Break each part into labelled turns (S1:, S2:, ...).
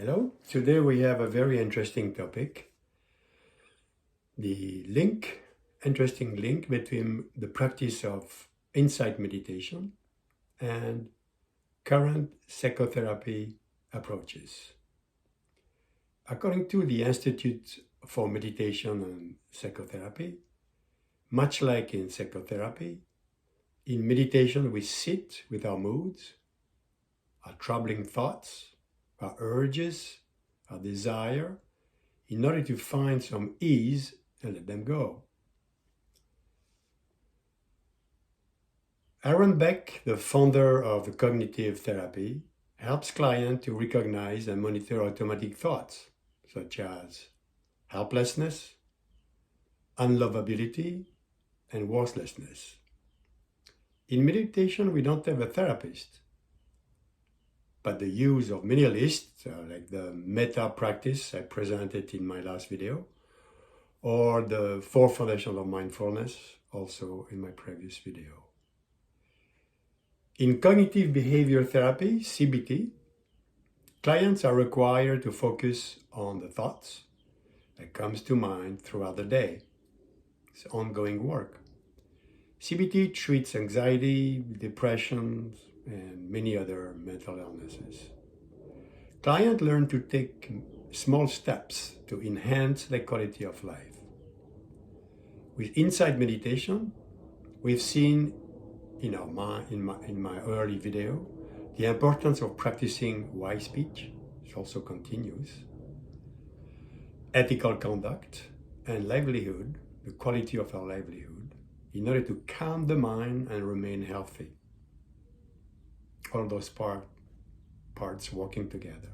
S1: Hello, today we have a very interesting topic. Interesting link between the practice of insight meditation and current psychotherapy approaches. According to the Institute for Meditation and Psychotherapy, much like in psychotherapy, in meditation we sit with our moods, our troubling thoughts, our urges, our desire, in order to find some ease and let them go. Aaron Beck, the founder of cognitive therapy, helps clients to recognize and monitor automatic thoughts such as helplessness, unlovability, and worthlessness. In meditation, we don't have a therapist, but the use of many lists, like the meta practice I presented in my last video, or the 4 foundations of mindfulness, also in my previous video. In cognitive behavior therapy, CBT, clients are required to focus on the thoughts that comes to mind throughout the day. It's ongoing work. CBT treats anxiety, depression, and many other mental illnesses. Clients learn to take small steps to enhance their quality of life. With insight meditation, we've seen in my early video the importance of practicing wise speech, which also continues, ethical conduct, and livelihood, the quality of our livelihood, in order to calm the mind and remain healthy. All those parts working together.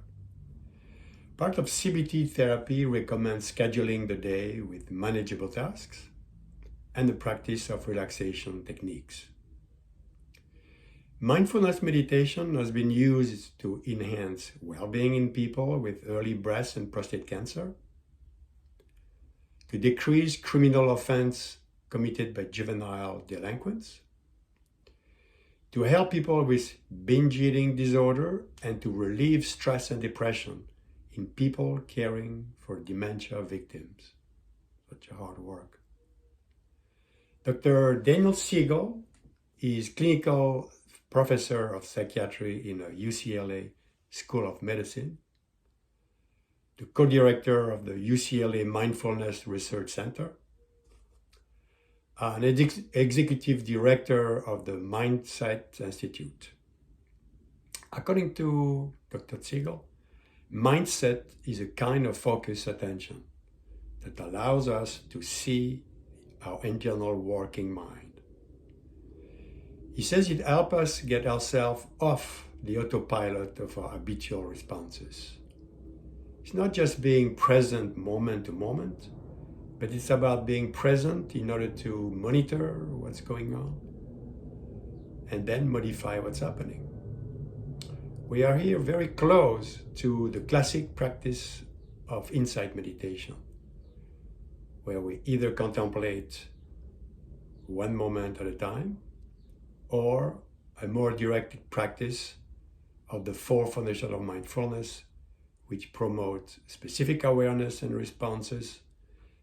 S1: Part of CBT therapy recommends scheduling the day with manageable tasks and the practice of relaxation techniques. Mindfulness meditation has been used to enhance well-being in people with early breast and prostate cancer, to decrease criminal offense committed by juvenile delinquents, to help people with binge eating disorder, and to relieve stress and depression in people caring for dementia victims. Such a hard work. Dr. Daniel Siegel is clinical professor of psychiatry in the UCLA School of Medicine, the co-director of the UCLA Mindfulness Research Center, an executive director of the Mindset Institute. According to Dr. Siegel, mindset is a kind of focused attention that allows us to see our internal working mind. He says it helps us get ourselves off the autopilot of our habitual responses. It's not just being present moment to moment, but it's about being present in order to monitor what's going on and then modify what's happening. We are here very close to the classic practice of insight meditation, where we either contemplate one moment at a time or a more directed practice of the 4 foundations of mindfulness, which promote specific awareness and responses,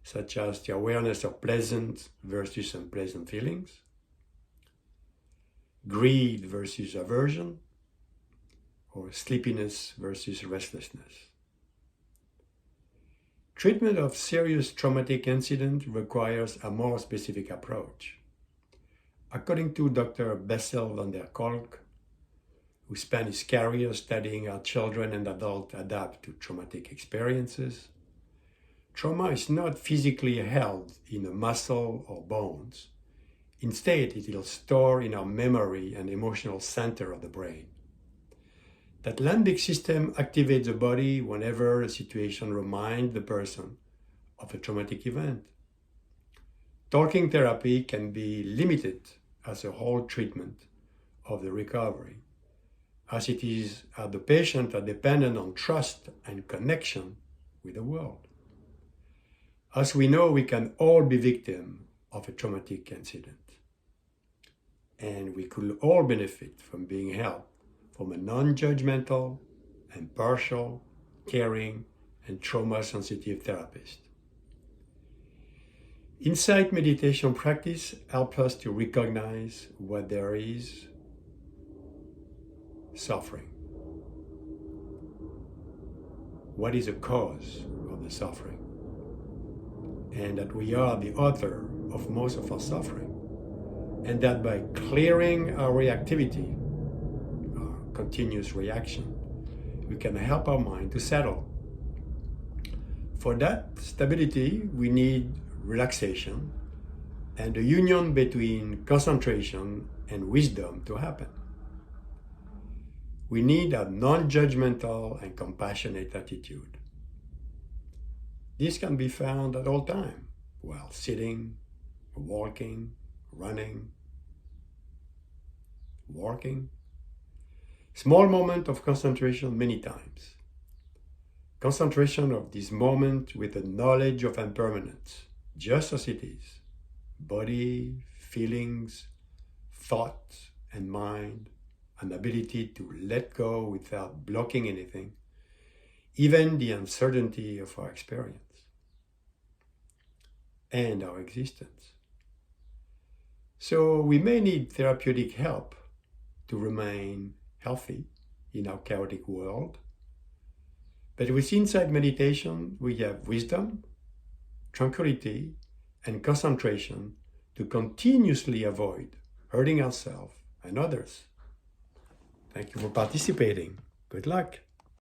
S1: such as the awareness of pleasant versus unpleasant feelings, greed versus aversion, or sleepiness versus restlessness. Treatment of serious traumatic incident requires a more specific approach. According to Dr. Bessel van der Kolk, who spent his career studying how children and adults adapt to traumatic experiences, trauma is not physically held in a muscle or bones. Instead, it is stored in our memory and emotional center of the brain. That limbic system activates the body whenever a situation reminds the person of a traumatic event. Talking therapy can be limited as a whole treatment of the recovery, as it is the patient are dependent on trust and connection with the world. As we know, we can all be victims of a traumatic incident, and we could all benefit from being helped from a non-judgmental, impartial, caring, and trauma-sensitive therapist. Insight meditation practice helps us to recognize what there is suffering. What is the cause of the suffering? And that we are the author of most of our suffering. And that by clearing our reactivity, our continuous reaction, we can help our mind to settle. For that stability, we need relaxation and the union between concentration and wisdom to happen. We need a non-judgmental and compassionate attitude. This can be found at all times, while sitting, walking, running, walking. Small moment of concentration many times. Concentration of this moment with the knowledge of impermanence, just as it is. Body, feelings, thoughts, and mind, an ability to let go without blocking anything, even the uncertainty of our experience and our existence. So we may need therapeutic help to remain healthy in our chaotic world. But with insight meditation, we have wisdom, tranquility, and concentration to continuously avoid hurting ourselves and others. Thank you for participating. Good luck.